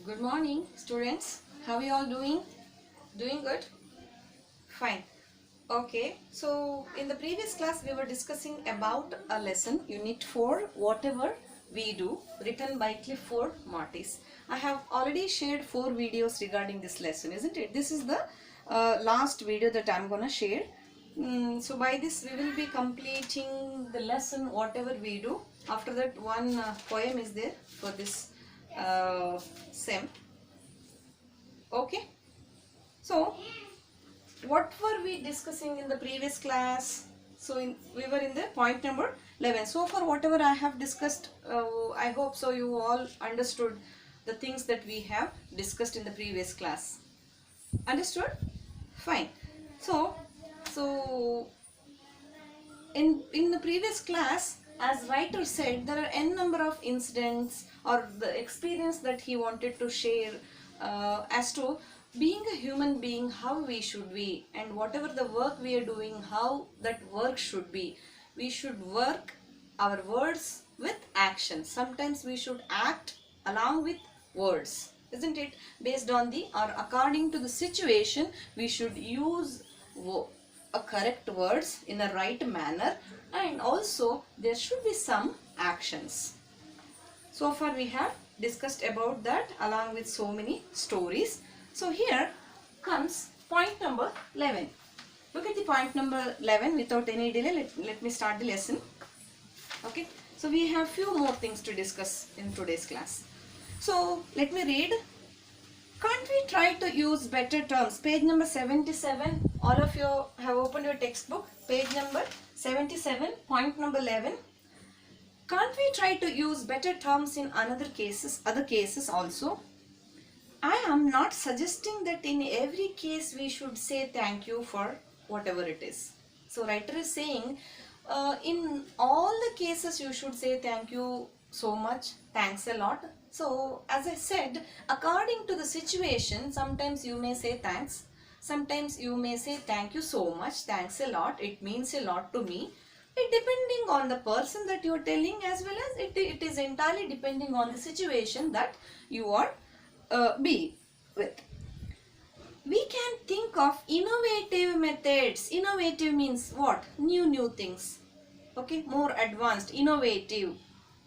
Good morning, students. How are you all doing? Doing good? Fine. Okay, so in the previous class we were discussing about a lesson, Unit 4, Whatever We Do, written by Clifford Martis. I have already shared 4 videos regarding this lesson, isn't it? This is the last video that I'm gonna share. So by this we will be completing the lesson, Whatever We Do. After that, one poem is there for this sem. Okay, so what were we discussing in the previous class? So we were in the point number 11. So far whatever I have discussed, I hope so you all understood the things that we have discussed in the previous class. Understood? Fine. So in the previous class, as writer said, there are n number of incidents or the experience that he wanted to share as to being a human being, how we should be, and whatever the work we are doing, how that work should be. We should work our words with action. Sometimes we should act along with words, isn't it? Based on the or according to the situation, we should use a correct words in a right manner, and also there should be some actions. So far we have discussed about that along with so many stories. So here comes point number 11. Look at the point number 11 without any delay. Let me start the lesson. Okay. So we have few more things to discuss in today's class. So let me read. Can't we try to use better terms? Page number 77. All of you have opened your textbook. Page number 77, point number 11. Can't we try to use better terms in other cases also? I am not suggesting that in every case we should say thank you for whatever it is. So writer is saying in all the cases you should say thank you so much, thanks a lot. So as I said, according to the situation, sometimes you may say thanks, sometimes you may say thank you so much, thanks a lot, it means a lot to me. It depending on the person that you are telling, as well as it is entirely depending on the situation that you are be with. We can think of innovative methods. Innovative means what? New things. Okay, more advanced, innovative.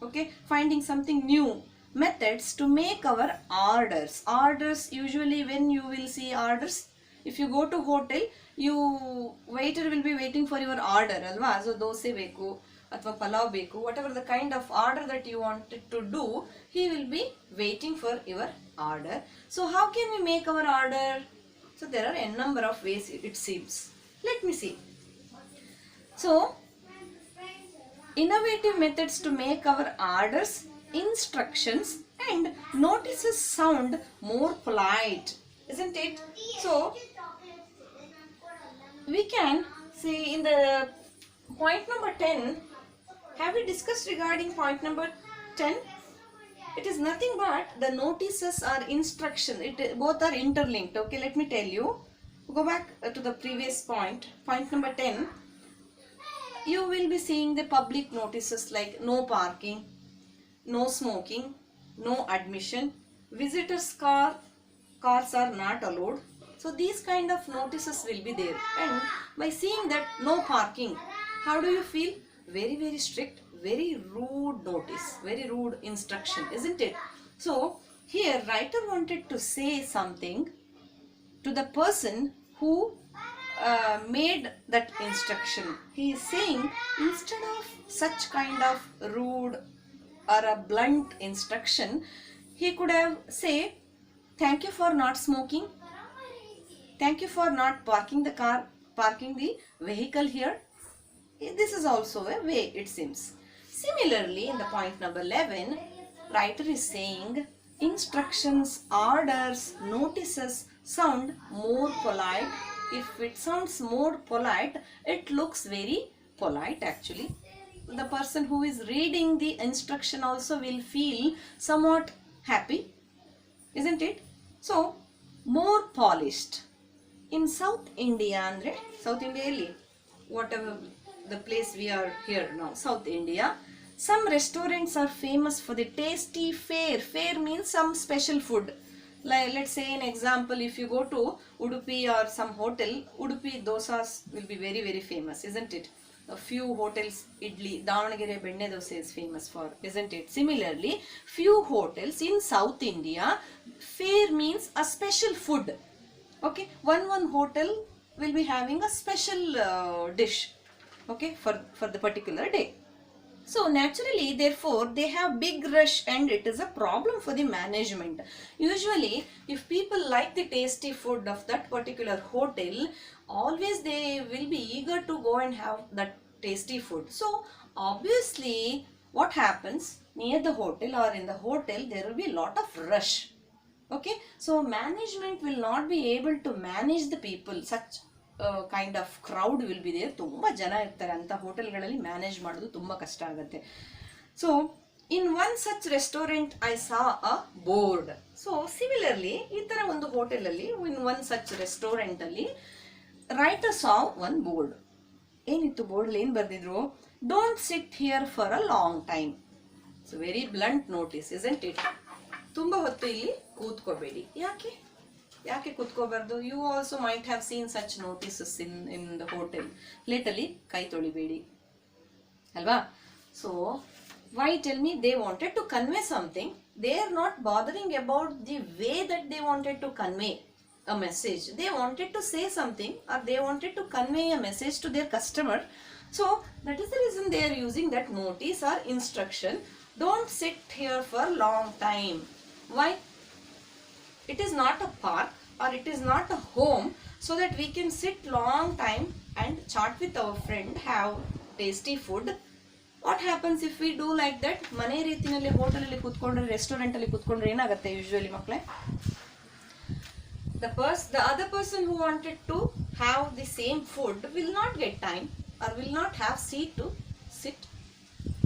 Okay, finding something new. Methods to make our orders. Orders, usually when you will see orders, if you go to hotel, waiter will be waiting for your order, alva. So dosa beku athwa palav beku, whatever the kind of order that you wanted to do, he will be waiting for your order. So how can we make our order? So there are n number of ways, it seems. Let me see. So innovative methods to make our orders, instructions and notices sound more polite, isn't it? So we can see in the point number 10, have we discussed regarding point number 10? It is nothing but the notices or instruction. Both are interlinked. Okay, let me tell you. Go back to the previous point. Point number 10. You will be seeing the public notices like no parking, no smoking, no admission, visitors' cars are not allowed. So these kind of notices will be there. And by seeing that no parking, how do you feel? Very strict, very rude notice, very rude instruction, isn't it? So here writer wanted to say something to the person who made that instruction. He is saying, instead of such kind of rude or a blunt instruction, he could have say, thank you for not smoking, thank you for not parking the vehicle here. This is also a way, it seems. Similarly, in the point number 11, writer is saying instructions, orders, notices sound more polite. If it sounds more polite, it looks very polite actually. The person who is reading the instruction also will feel somewhat happy, isn't it? So, more polished. In South India, andre South India, whatever the place we are here now, South India, some restaurants are famous for the tasty fare. Fare means some special food. Like, let's say an example, if you go to Udupi or some hotel, Udupi dosas will be very very famous, isn't it? A few hotels, idli, Davanagere benne dosa is famous for, isn't it? Similarly, few hotels in South India, fare means a special food. Okay, one hotel will be having a special dish, okay, for the particular day. So naturally, therefore, they have big rush and it is a problem for the management. Usually, if people like the tasty food of that particular hotel, always they will be eager to go and have that tasty food. So obviously, what happens near the hotel or in the hotel, there will be a lot of rush. Okay, so management will not be able to manage the people. Such kind of crowd will be there. ತುಂಬ ಜನ ಇರ್ತಾರೆ ಅಂಥ ಹೋಟೆಲ್ಗಳಲ್ಲಿ, manage ಮಾಡೋದು ತುಂಬ ಕಷ್ಟ ಆಗುತ್ತೆ. So in one such restaurant I saw a board. So similarly ಈ ಥರ ಒಂದು ಹೋಟೆಲಲ್ಲಿ, ಇನ್ ಒನ್ ಸಚ್ ರೆಸ್ಟೋರೆಂಟಲ್ಲಿ ರೈಟರ್ ಸಾ ಒನ್ ಬೋರ್ಡ್. ಏನಿತ್ತು ಬೋರ್ಡಲ್ಲಿ ಏನು ಬರೆದಿದ್ರು? Don't sit here for a long time. So very blunt notice, isn't it? ತುಂಬ ಹೊತ್ತು ಇಲ್ಲಿ ಕೂತ್ಕೋಬೇಡಿ. ಯಾಕೆ ಕೂತ್ಕೋಬಾರ್ದು? You also might have seen such notices in the hotel. ಪ್ಲೇಟಲ್ಲಿ ಕೈ ತೊಳಿಬೇಡಿ ಅಲ್ವಾ? So why tell me? They wanted to convey something. They are not bothering about the way that they wanted to convey a message. They wanted to say something, or they wanted to convey a message to their customer. So that is the reason they are using that notice or instruction. Don't sit here for long time. Why? It is not a park or it is not a home so that we can sit long time and chat with our friend, have tasty food. What happens if we do like that? ಮನೆ ರೀತಿನಲ್ಲಿ ಹೋಟೆಲಲ್ಲಿ ಕೂತ್ಕೊಂಡ್ರೆ, ರೆಸ್ಟೋರೆಂಟಲ್ಲಿ ಕೂತ್ಕೊಂಡ್ರೆ ಏನಾಗುತ್ತೆ usually ಮಕ್ಕಳೇ? The other person who wanted to have the same food will not get time or will not have seat to sit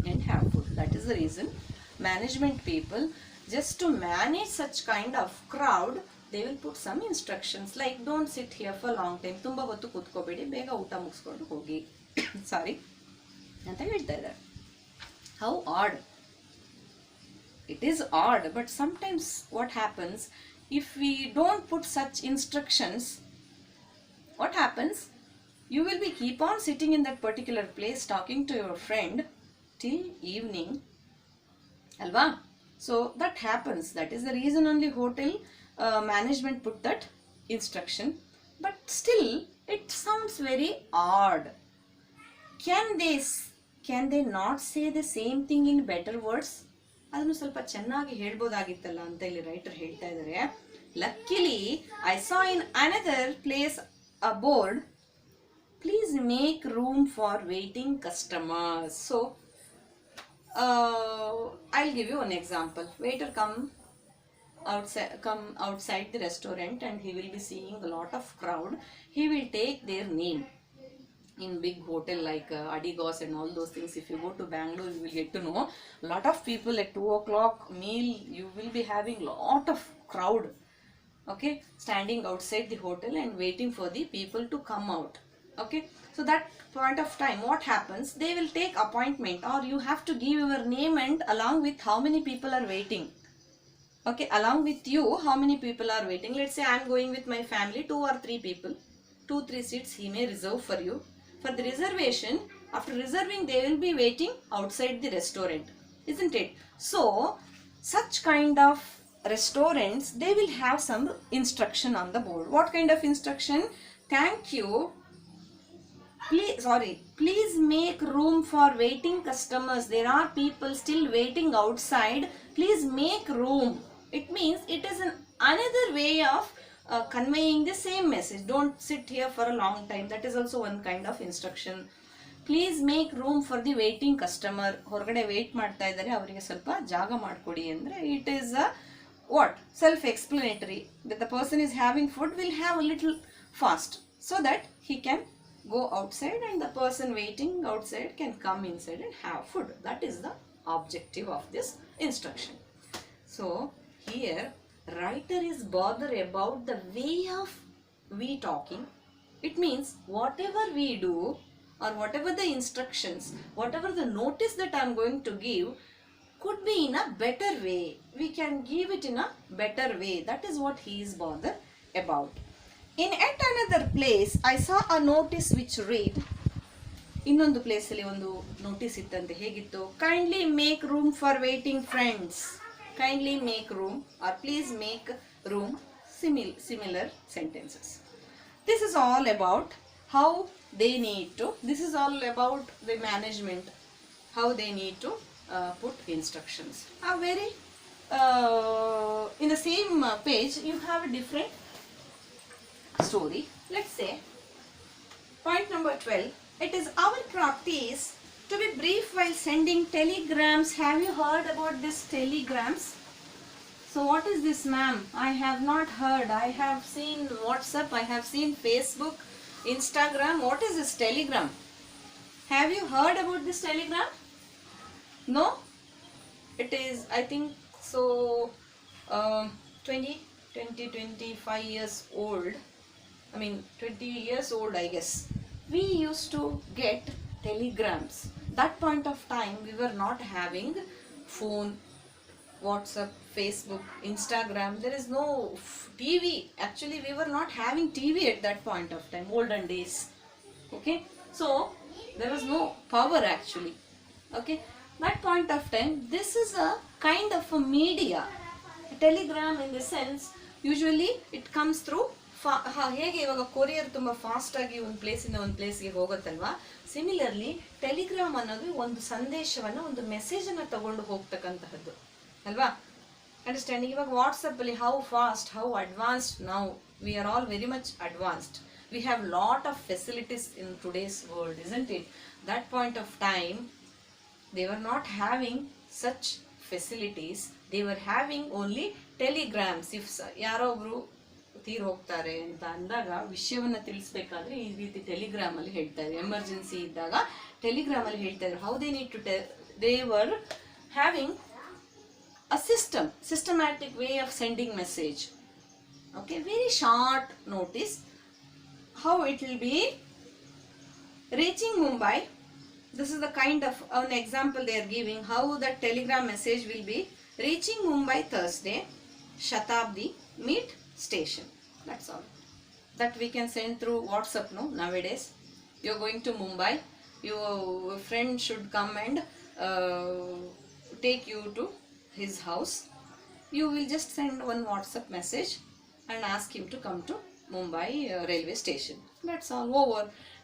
and have food. That is the reason management people, just to manage such kind of crowd, they will put some instructions like don't sit here for long time. ತುಂಬಾ ಹೊತ್ತು ಕೂತ್ಕೋಬೇಡಿ, ಬೇಗ ಊಟ ಮುಗಿಸ್ಕೊಂಡು ಹೋಗಿ ಸಾರಿ ಅಂತ ಹೇಳ್ತಾ ಇದ್ದಾರೆ. How odd. It is odd, but sometimes what happens, if we don't put such instructions, what happens? You will be keep on sitting in that particular place talking to your friend till evening, alva? So that happens. That is the reason only hotel management put that instruction. But still it sounds very odd. Can they not say the same thing in better words? ಅದನ್ನು ಸ್ವಲ್ಪ ಚೆನ್ನಾಗಿ ಹೇಳ್ಬೋದಾಗಿತ್ತಲ್ಲ ಅಂತ ಇಲ್ಲಿ writer ಹೇಳ್ತಾ ಇದ್ದಾರೆ. Luckily I saw in another place a board, please make room for waiting customers. So I'll give you an example. Waiter come outside the restaurant and he will be seeing a lot of crowd. He will take their name. In big hotel like Adigos and all those things, if you go to Bangalore, you will get to know a lot of people at 2 o'clock meal. You will be having lot of crowd, okay, standing outside the hotel and waiting for the people to come out. Okay, so that point of time, what happens? They will take appointment, or you have to give your name and along with how many people are waiting. Okay, along with you, how many people are waiting? Let's say I am going with my family, 2 or 3 people, 2-3 seats he may reserve for you. For the reservation, after reserving, they will be waiting outside the restaurant, isn't it? So such kind of restaurants, they will have some instruction on the board. What kind of instruction? Thank you, please make room for waiting customers. There are people still waiting outside, please make room. It means it is another way of conveying the same message. Don't sit here for a long time. That is also one kind of instruction. Please make room for the waiting customer. ಹೊರಗಡೆ wait ಮಾಡ್ತಾ ಇದ್ದಾರೆ, ಅವರಿಗೆ ಸ್ವಲ್ಪ ಜಾಗ ಮಾಡಿಕೊಡಿ ಅಂದರೆ it is a what? Self-explanatory. That the person is having food will have a little fast so that he can go outside and the person waiting outside can come inside and have food. That is the objective of this instruction. So here writer is bothered about the way of we talking. It means whatever we do or whatever the instructions, whatever the notice that I am going to give, could be in a better way. We can give it in a better way. That is what he is bothered about. In at another place, I saw a notice which read, ಇನ್ನೊಂದು ಪ್ಲೇಸಲ್ಲಿ ಒಂದು notice ಇತ್ತಂತೆ. ಹೇಗಿತ್ತು? Kindly make room for waiting friends. Kindly make room or please make room, similar sentences. This is all about how they need to, this is all about the management, how they need to put instructions. A very in the same page you have a different story. Let's say point number 12. It is our practice to be brief while sending telegrams. Have you heard about this telegrams? So what is this, ma'am? I have not heard. I have seen WhatsApp, I have seen Facebook, Instagram. What is this telegram? Have you heard about this telegram? No? It is, I think so, 25 years old. I mean 20 years old, I guess. We used to get telegrams. That point of time we were not having phone, WhatsApp, Facebook, Instagram. There is no TV. Actually we were not having TV at that point of time, olden days. Okay, so there was no power actually. Okay, that point of time, this is a kind of a media. A telegram in the sense, usually it comes through ಹೇಗೆ ಇವಾಗ courier ತುಂಬ ಫಾಸ್ಟಾಗಿ ಒಂದು ಪ್ಲೇಸಿಂದ ಒಂದು ಪ್ಲೇಸ್ಗೆ ಹೋಗುತ್ತಲ್ವಾ, similarly Telegram ಅನ್ನೋದು ಒಂದು ಸಂದೇಶವನ್ನು, ಒಂದು ಮೆಸೇಜನ್ನು ತಗೊಂಡು ಹೋಗ್ತಕ್ಕಂತಹದ್ದು ಅಲ್ವಾ. ಅಂಡರ್ಸ್ಟ್ಯಾಂಡಿಂಗ್? ಇವಾಗ ವಾಟ್ಸಪ್ಪಲ್ಲಿ ಹೌ ಫಾಸ್ಟ್, ಹೌ ಅಡ್ವಾನ್ಸ್ಡ್, ನಾವು we are all very much advanced. We have lot of facilities in today's world, isn't it? That point of time they were not having such facilities. They were having only telegrams. If ಯಾರೋ ಒಬ್ರು ತೀರ್ ಹೋಗ್ತಾರೆ ಅಂತ ಅಂದಾಗ ವಿಷಯವನ್ನ ತಿಳಿಸ್ಬೇಕಾದ್ರೆ ಈ ರೀತಿ Telegram ಅಲ್ಲಿ ಹೇಳ್ತಾ ಇದ್ರು. ಎಮರ್ಜೆನ್ಸಿ ಇದ್ದಾಗ ಟೆಲಿಗ್ರಾಮ್ ಅಲ್ಲಿ ಹೇಳ್ತಾ ಇದ್ರು. How they need to they were having a systematic way of sending message. Okay, very short notice. How it will be reaching Mumbai. This is the kind of an example they are giving how the telegram message will be reaching Mumbai Thursday, Shatabdi, meet station. That's all. That we can send through WhatsApp, no, nowadays. You're going to Mumbai, your friend should come and take you to his house. You will just send one WhatsApp message and ask him to come to Mumbai railway station. That's all over.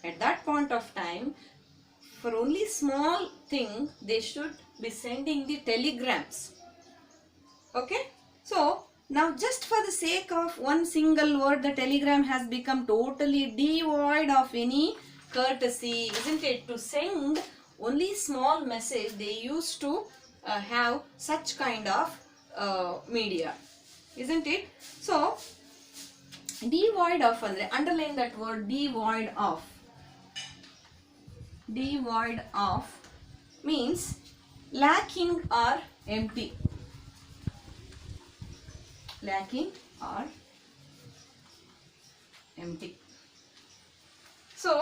At that point of time, for only small thing, they should be sending the telegrams. Okay, so now just for the sake of one single word, the telegram has become totally devoid of any courtesy, isn't it? To send only small message, they used to have such kind of media, isn't it? So devoid of, andre underline that word, devoid of. Devoid of means lacking or empty. Lacking or empty. So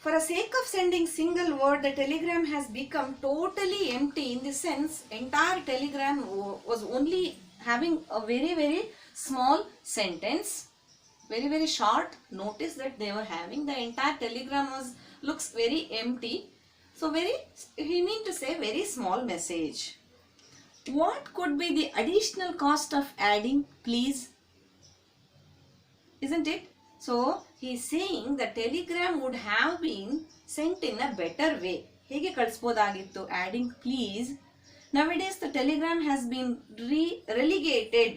for the sake of sending single word, the telegram has become totally empty. In the sense, entire telegram was only having a very very small sentence, very very short notice that they were having. The entire telegram looks very empty. So he mean to say very small message. What could be the additional cost of adding please? Isn't it? So he is saying the telegram would have been sent in a better way. Hege ಕಳಿಸಬಹುದಾಗಿತ್ತು, adding please. Nowadays the telegram has been relegated.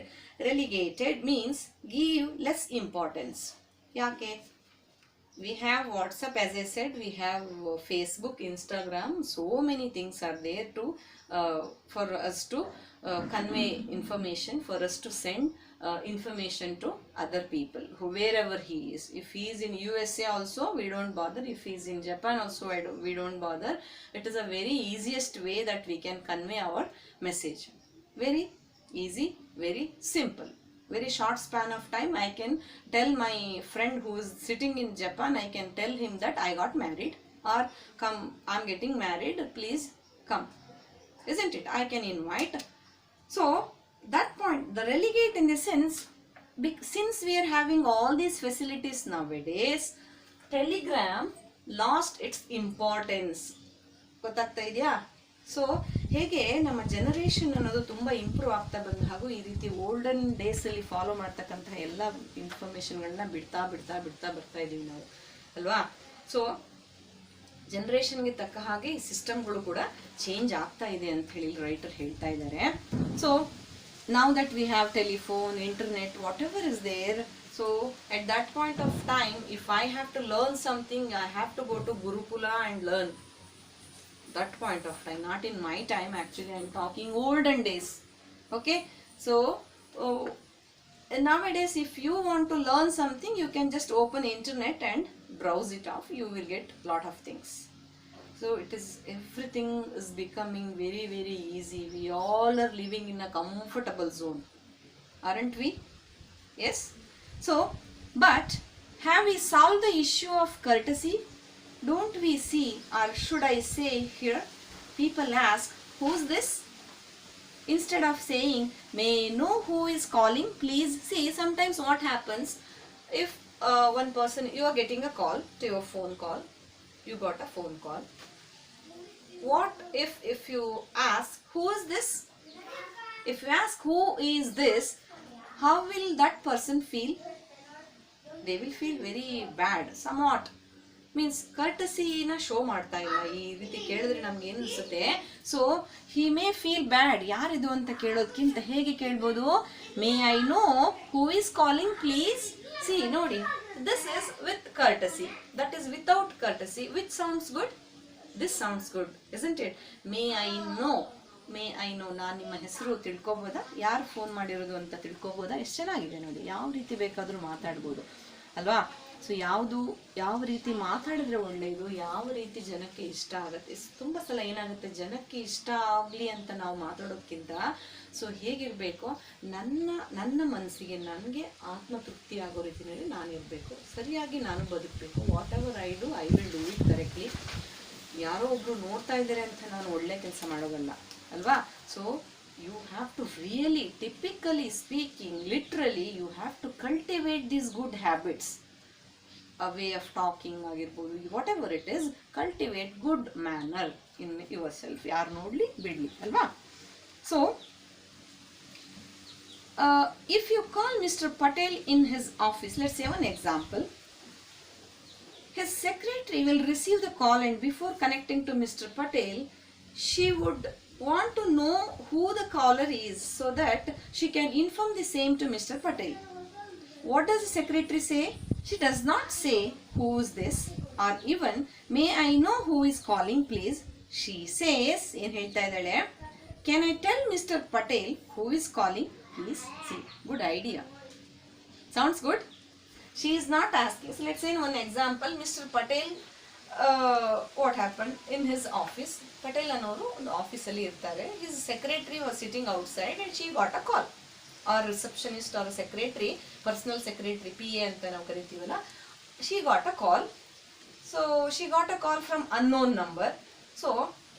Relegated means give less importance. Yake? We have WhatsApp, as I said, we have Facebook, Instagram, so many things are there to for us to convey information, for us to send information to other people, wherever he is. If he is in USA also, we don't bother. If he is in Japan also, we don't bother. It is a very easiest way that we can convey our message. Very easy, very simple. Very short span of time, I can tell my friend who is sitting in Japan, I can tell him that I got married, or come, I'm getting married, please come. isn't it? I can invite. So that point, the relegate in the sense, since we are having all these facilities nowadays, telegram lost its importance. ಗೊತ್ತಾಗ್ತಾ ಇದೆಯಾ? So ಹೇಗೆ ನಮ್ಮ generation ಅನ್ನೋದು ತುಂಬ improve ಆಗ್ತಾ ಬಂದ ಹಾಗೂ ಈ ರೀತಿ ಓಲ್ಡನ್ ಡೇಸಲ್ಲಿ ಫಾಲೋ ಮಾಡ್ತಕ್ಕಂತಹ ಎಲ್ಲ ಇನ್ಫಾರ್ಮೇಷನ್ಗಳನ್ನ ಬಿಡ್ತಾ ಬಿಡ್ತಾ ಬಿಡ್ತಾ ಬರ್ತಾ ಇದ್ದೀವಿ ನಾವು ಅಲ್ವಾ? ಸೊ ಜನರೇಷನ್ಗೆ ತಕ್ಕ ಹಾಗೆ ಈ ಸಿಸ್ಟಮ್ಗಳು ಕೂಡ ಚೇಂಜ್ ಆಗ್ತಾ ಇದೆ ಅಂತ ಹೇಳಿ ರೈಟರ್ ಹೇಳ್ತಾ ಇದ್ದಾರೆ. So now that we have telephone, internet, whatever is there, so at that point of time, if I have to learn something, I have to go to Gurukula and learn. That point of time, not in my time, actually I am talking olden days. Okay, so nowadays if you want to learn something, you can just open internet and browse it off, you will get lot of things. So it is, everything is becoming very very easy. We all are living in a comfortable zone, aren't we? Yes. So but have we solved the issue of courtesy? Don't we see, or should I say here, people ask, who's this? Instead of saying, may I know who is calling, please. See, sometimes what happens, if one person, you are getting a call to your phone call, you got a phone call. What if you ask, who is this? If you ask who is this, how will that person feel? They will feel very bad, somewhat. Means ಕರ್ಟಸಿನ show ಮಾಡ್ತಾ ಇಲ್ಲ. ಈ ರೀತಿ ಕೇಳಿದ್ರೆ ನಮ್ಗೆ ಏನು ಅನಿಸುತ್ತೆ? So he may feel bad. ಯಾರಿದು ಅಂತ ಕೇಳೋದಕ್ಕಿಂತ ಹೇಗೆ ಕೇಳ್ಬೋದು? May I know who is calling please. See ನೋಡಿ, this is with courtesy, that is without courtesy. Which sounds good? This sounds good, isn't it? May I know, may I know, ನಾನು ನಿಮ್ಮ ಹೆಸರು ತಿಳ್ಕೊಬೋದಾ? ಯಾರು ಫೋನ್ ಮಾಡಿರೋದು ಅಂತ ತಿಳ್ಕೊಬೋದಾ? ಎಷ್ಟು ಚೆನ್ನಾಗಿದೆ ನೋಡಿ, ಯಾವ ರೀತಿ ಬೇಕಾದರೂ ಮಾತಾಡ್ಬೋದು ಅಲ್ವಾ? ಸೊ ಯಾವ ರೀತಿ ಮಾತಾಡಿದ್ರೆ ಒಳ್ಳೆಯದು, ಯಾವ ರೀತಿ ಜನಕ್ಕೆ ಇಷ್ಟ ಆಗುತ್ತೆ. ತುಂಬ ಸಲ ಏನಾಗುತ್ತೆ, ಜನಕ್ಕೆ ಇಷ್ಟ ಆಗಲಿ ಅಂತ ನಾವು ಮಾತಾಡೋದಕ್ಕಿಂತ ಸೊ ಹೇಗಿರಬೇಕು, ನನ್ನ ಮನಸ್ಸಿಗೆ ನನಗೆ ಆತ್ಮತೃಪ್ತಿ ಆಗೋ ರೀತಿಯಲ್ಲಿ ನಾನಿರಬೇಕು, ಸರಿಯಾಗಿ ನಾನು ಬದುಕಬೇಕು. What ever I do, I will do it correctly. ಯಾರೋ ಒಬ್ರು ನೋಡ್ತಾ ಇದ್ದಾರೆ ಅಂತ ನಾನು ಒಳ್ಳೆ ಕೆಲಸ ಮಾಡೋದಲ್ಲ ಅಲ್ವಾ? So you have to really, typically speaking, literally, you have to cultivate these good habits. A way of talking ಆಗಿರ್ಬೋದು, whatever it is, cultivate good manner in yourself. ಯಾರು ನೋಡ್ಲಿ ಬಿಡ್ಲಿ ಅಲ್ವಾ? So if you call Mr. Patel in his office, let's say one example, his secretary will receive the call, and before connecting to Mr. Patel, she would want to know who the caller is so that she can inform the same to Mr. Patel. What does the secretary say? She does not say, who is this, or even, may I know who is calling please. She says, ಏನು ಹೇಳ್ತಾ ಇದ್ದಾಳೆ, can I tell Mr. Patel who is calling please? See, good idea. Sounds good? She is not asking. So let's say in one example, Mr. Patel, what happened in his office, Patel ಅನ್ನೋರು ಒಂದು ಆಫೀಸಲ್ಲಿ ಇರ್ತಾರೆ. His secretary was sitting outside and she got a call. Or receptionist or secretary, personal secretary, PA ಅಂತ ನಾವು ಕರಿತೀವಲ್ಲ, she got a call. So she got a call from unknown number. So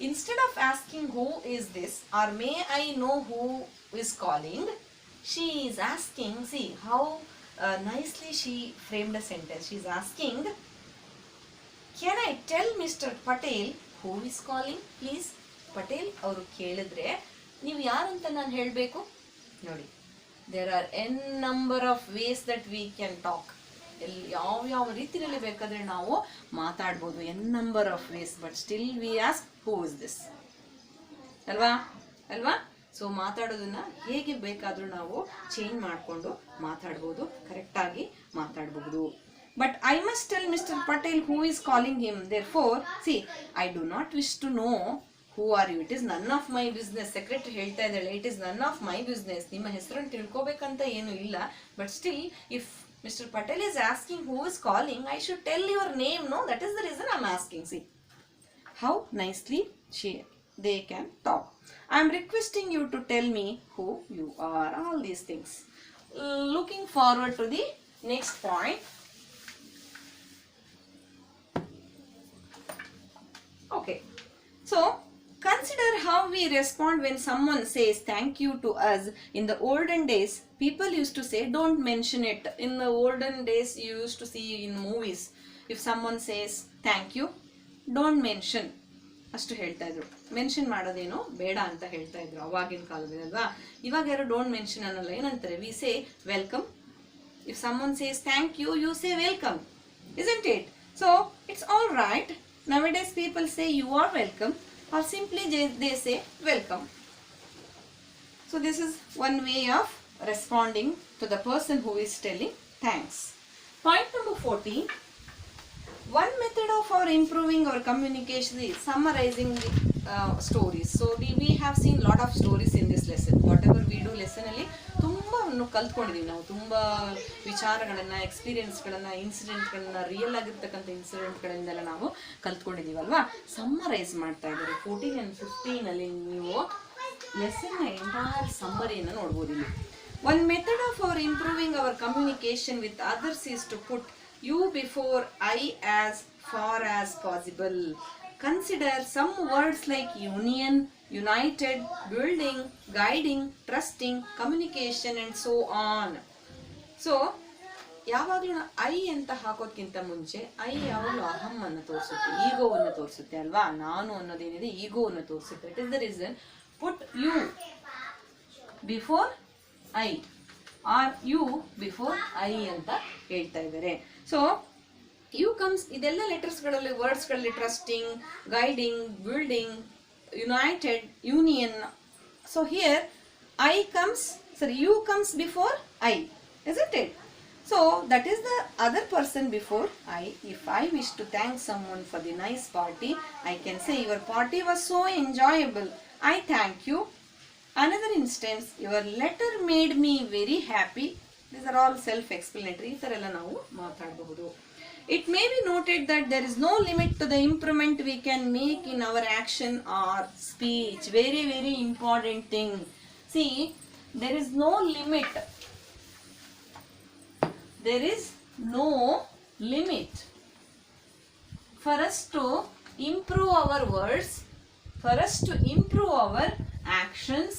instead of asking who is this or may I know who is calling, she is asking, see how nicely she framed a sentence. She is asking, can I tell Mr. Patel who is calling please? Patel ಅವರು ಕೇಳಿದ್ರೆ ನೀವು ಯಾರಂತ ನಾನು ಹೇಳಬೇಕು? ನೋಡಿ, there are n number of ways that we can talk. ಯಾವ ರೀತಿಯಲ್ಲಿ ಬೇಕಾದ್ರೆ ನಾವು ಮಾತಾಡ್ಬೋದು, n number of ways, but still we ask who is this ಅಲ್ವಾ? ಸೊ ಮಾತಾಡೋದನ್ನ ಹೇಗೆ ಬೇಕಾದರೂ ನಾವು ಚೇಂಜ್ ಮಾಡಿಕೊಂಡು ಮಾತಾಡ್ಬೋದು, ಕರೆಕ್ಟಾಗಿ ಮಾತಾಡ್ಬೋದು. But I must tell Mr. Patel who is calling him. Therefore, see, I do not wish to know who are you. It is none of my business. Secretary ಹೇಳ್ತಾ ಇದ್ದಾಳೆ, it is none of my business. ನಿಮ್ಮ ಹೆಸರನ್ನು ತಿಳ್ಕೋಬೇಕಂತ ಏನು ಇಲ್ಲ. But still, if Mr. Patel is asking who is calling, I should tell your name. No, that is the reason I am asking. See, how nicely they can talk. I am requesting you to tell me who you are. All these things. Looking forward to the next point. Okay, so Consider how we respond when someone says thank you to us. In the olden days, people used to say don't mention it. In the olden days, you used to see in movies, if someone says thank you, don't mention. ಅಷ್ಟು ಹೇಳ್ತಾ ಇದ್ರು. Mention ಮಾಡೋದೇನೋ ಬೇಡ ಅಂತ ಹೇಳ್ತಾ ಇದ್ರು ಅವಾಗಿನ ಕಾಲದಲ್ಲಿ ಅಲ್ವಾ. ಇವಾಗ ಯಾರು ಡೋಂಟ್ ಮೆನ್ಷನ್ ಅನ್ನಲ್ಲ, ಏನಂತಾರೆ, we say welcome. If someone says thank you, you say welcome, isn't it? So it's all right. Nowadays people say you are welcome, or simply they say welcome. So this is one way of responding to the person who is telling thanks. Point number 14. One method of our improving our communication is summarizing stories. So we have seen lot of stories in this lesson. Whatever we do lesson ಅಲ್ಲಿ ತುಂಬಾ ಕಲ್ತ್ಕೊಂಡಿದೀವಿ ನಾವು. ತುಂಬಾ ವಿಚಾರಗಳನ್ನ, ಎಕ್ಸ್ಪೀರಿಯನ್ಸ್ಗಳನ್ನ, ಇನ್ಸಿಡೆಂಟ್ಗಳನ್ನ, real ಆಗಿರ್ತಕ್ಕಂಥ ಇನ್ಸಿಡೆಂಟ್ಗಳಿಂದೆಲ್ಲ ನಾವು ಕಲ್ತ್ಕೊಂಡಿದೀವಲ್ವಾ. Summarise ಮಾಡ್ತಾ ಇದ್ದಾರೆ 14 and 15 ಅಲ್ಲಿ. ನೀವು ಲೆಸನ್ ಎಂಟೈರ್ ಸಮ್ಮರಿಯನ್ನು ನೋಡ್ಬೋದು ಇಲ್ಲಿ. One method of our improving our communication with others is to put you before I as far as possible. Consider some words like union, united, building, guiding, trusting, communication and so on. So ಯಾವಾಗಲೂ I ಅಂತ ಹಾಕೋದ್ಕಿಂತ ಮುಂಚೆ I ಯಾವಾಗಲೂ ಅಹಂ ಅನ್ನು ತೋರಿಸುತ್ತೆ, ಈಗೋವನ್ನು ತೋರಿಸುತ್ತೆ ಅಲ್ವಾ. ನಾನು ಅನ್ನೋದೇನಿದೆ ಈಗೋವನ್ನು ತೋರಿಸುತ್ತೆ. It is the reason put you before I are you before I ಅಂತ ಹೇಳ್ತಾ ಇದ್ದಾರೆ. ಸೊ ಯು ಕಮ್ಸ್, ಇದೆಲ್ಲ ಲೆಟರ್ಸ್ಗಳಲ್ಲಿ, ವರ್ಡ್ಸ್ಗಳಲ್ಲಿ trusting, guiding, building, united, union. So here I comes, sorry, you comes before I, isn't it? So that is the other person before I. If I wish to thank someone for the nice party, I can say your party was so enjoyable, I thank you. Another instance, your letter made me very happy. These are all self-explanatory. ಈ ಥರ ಎಲ್ಲ ನಾವು ಮಾತಾಡಬಹುದು. It may be noted that there is no limit to the improvement we can make in our action or speech. Very, very important thing. See, there is no limit. There is no limit for us to improve our words, for us to improve our actions,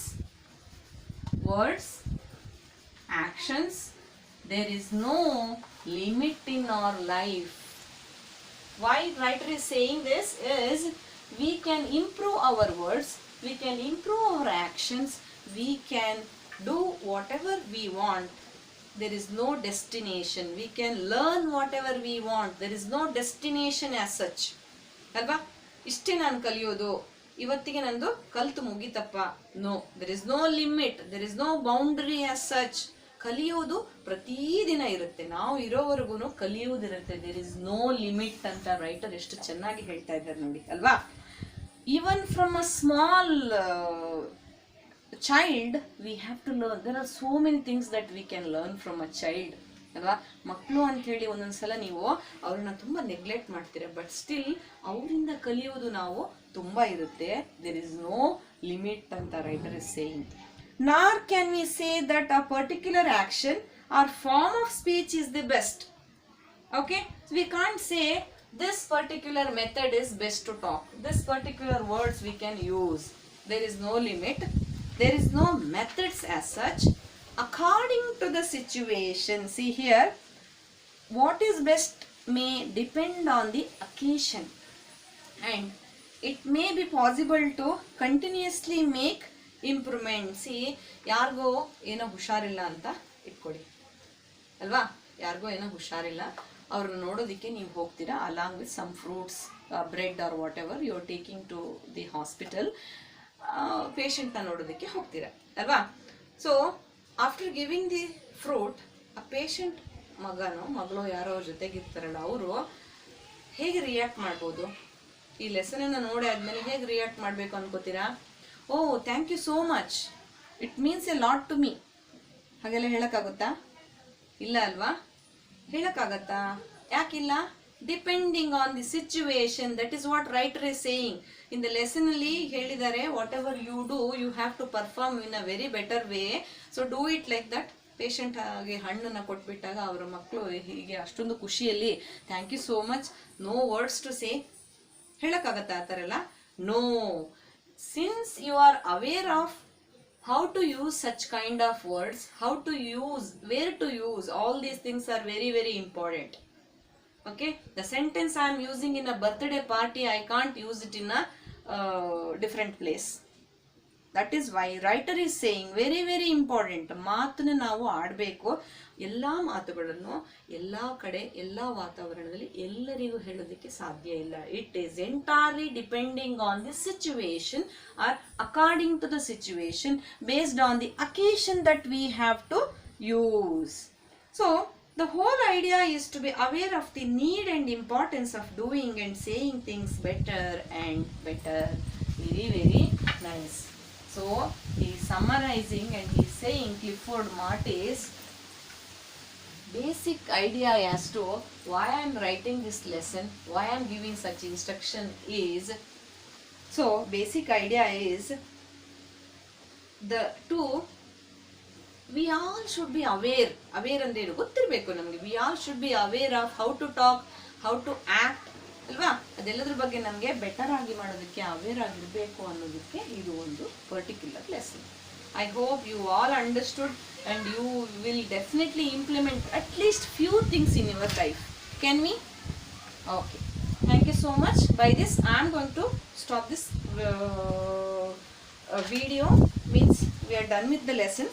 words, actions. There is no limit in our life. Why writer is saying this is we can improve our words, we can improve our actions, we can do whatever we want. There is no destination. We can learn whatever we want. There is no destination as such. ಅಲ್ವಾ, ಇಷ್ಟೇ ನಾನು ಕಲಿಯೋದು, ಇವತ್ತಿಗೆ ನಂದು ಕಲ್ತು ಮುಗಿತಪ್ಪ. No, there is no limit, there is no boundary as such. ಕಲಿಯೋದು ಪ್ರತಿದಿನ ಇರುತ್ತೆ, ನಾವು ಇರೋವರೆಗೂ ಕಲಿಯೋದಿರುತ್ತೆ. ದೇರ್ ಇಸ್ ನೋ ಲಿಮಿಟ್ ಅಂತ ರೈಟರ್ ಎಷ್ಟು ಚೆನ್ನಾಗಿ ಹೇಳ್ತಾ ಇದ್ದಾರೆ ನೋಡಿ ಅಲ್ವಾ. Even from a small child we have to learn. There are so many things that we can learn from a child ಅಲ್ವಾ. ಮಕ್ಕಳು ಅಂತ ಹೇಳಿ ಒಂದೊಂದ್ಸಲ ನೀವು ಅವ್ರನ್ನ ತುಂಬಾ ನೆಗ್ಲೆಕ್ಟ್ ಮಾಡ್ತೀರ, ಬಟ್ ಸ್ಟಿಲ್ ಅವರಿಂದ ಕಲಿಯೋದು ನಾವು ತುಂಬಾ ಇರುತ್ತೆ. ದೇರ್ ಇಸ್ ನೋ ಲಿಮಿಟ್ ಅಂತ writer is saying. Nor can we say that a particular action or form of speech is the best. Okay, we can't say this particular method is best to talk, this particular words we can use. There is no limit. There is no methods as such. According to the situation, see here, what is best may depend on the occasion, and it may be possible to continuously make improvement. See, ಯಾರಿಗೋ ಏನೋ ಹುಷಾರಿಲ್ಲ ಅಂತ ಇಟ್ಕೊಳ್ಳಿ ಅಲ್ವಾ, ಯಾರಿಗೋ ಏನೋ ಹುಷಾರಿಲ್ಲ, ಅವ್ರನ್ನ ನೋಡೋದಕ್ಕೆ ನೀವು ಹೋಗ್ತೀರಾ, along with some fruits, bread or whatever you are taking to the hospital. ಪೇಷಂಟ್ನ ನೋಡೋದಕ್ಕೆ ಹೋಗ್ತೀರಾ ಅಲ್ವಾ. So after giving the fruit, ಆ ಪೇಷಂಟ್ ಮಗನೋ ಮಗಳೋ ಯಾರೋ ಅವ್ರ ಜೊತೆಗಿರ್ತಾರಲ್ಲ, ಅವರು ಹೇಗೆ ರಿಯಾಕ್ಟ್ ಮಾಡ್ಬೋದು? ಈ ಲೆಸನನ್ನು ನೋಡಿ ಆದಮೇಲೆ ಹೇಗೆ ರಿಯಾಕ್ಟ್ ಮಾಡಬೇಕು ಅನ್ಕೋತೀರಾ? Oh, thank you so much, it means a lot to me, ಹಾಗೆಲ್ಲ ಹೇಳೋಕ್ಕಾಗುತ್ತಾ? ಇಲ್ಲ ಅಲ್ವಾ. ಹೇಳೋಕ್ಕಾಗತ್ತಾ? ಯಾಕಿಲ್ಲ? Depending on the situation. That is what writer is saying. In the lesson ಅಲ್ಲಿ ಹೇಳಿದ್ದಾರೆ, whatever you do you have to perform in a very better way. So do it like that. Patient ಹಾಗೆ ಹಣ್ಣನ್ನು ಕೊಟ್ಬಿಟ್ಟಾಗ ಅವರ ಮಕ್ಕಳು ಹೀಗೆ ಅಷ್ಟೊಂದು ಖುಷಿಯಲ್ಲಿ thank you so much, no words to say, ಹೇಳೋಕ್ಕಾಗತ್ತಾ ಆ ಥರ ಎಲ್ಲ? No. since you are aware of how to use such kind of words, how to use, where to use, all these things are very, very important. Okay, the sentence I am using in a birthday party, I can't use it in a different place. That is why writer is saying very, very important. ಮಾತನ್ನ ನಾವು ಆಡಬೇಕು. ಎಲ್ಲ ಮಾತುಗಳನ್ನು ಎಲ್ಲ ಕಡೆ ಎಲ್ಲ ವಾತಾವರಣದಲ್ಲಿ ಎಲ್ಲರಿಗೂ ಹೇಳೋದಕ್ಕೆ ಸಾಧ್ಯ ಇಲ್ಲ. It is entirely depending on the situation or according to the situation, based on the occasion that we have to use. So the whole idea is to be aware of the need and importance of doing and saying things better and better. Very, very nice. So he is summarizing and he is saying, Clifford Martis, basic idea as to why I am writing this lesson, why I am giving such instruction is, so basic idea is the two, we all should be aware ಅಂದ್ರೆ ಗೊತ್ತಿರಬೇಕು ನಮಗೆ. We all should be aware of how to talk, how to act ಅಲ್ವಾ. ಅದೆಲ್ಲದ್ರ ಬಗ್ಗೆ ನಮಗೆ better ಆಗಿ ಮಾಡೋದಕ್ಕೆ aware ಆಗಿರಬೇಕು ಅನ್ನೋದಕ್ಕೆ ಇದು ಒಂದು particular lesson. I hope you all understood and you will definitely implement at least few things in your life. Can we? Okay. Thank you so much. By this I am going to stop this video. Means we are done with the lesson.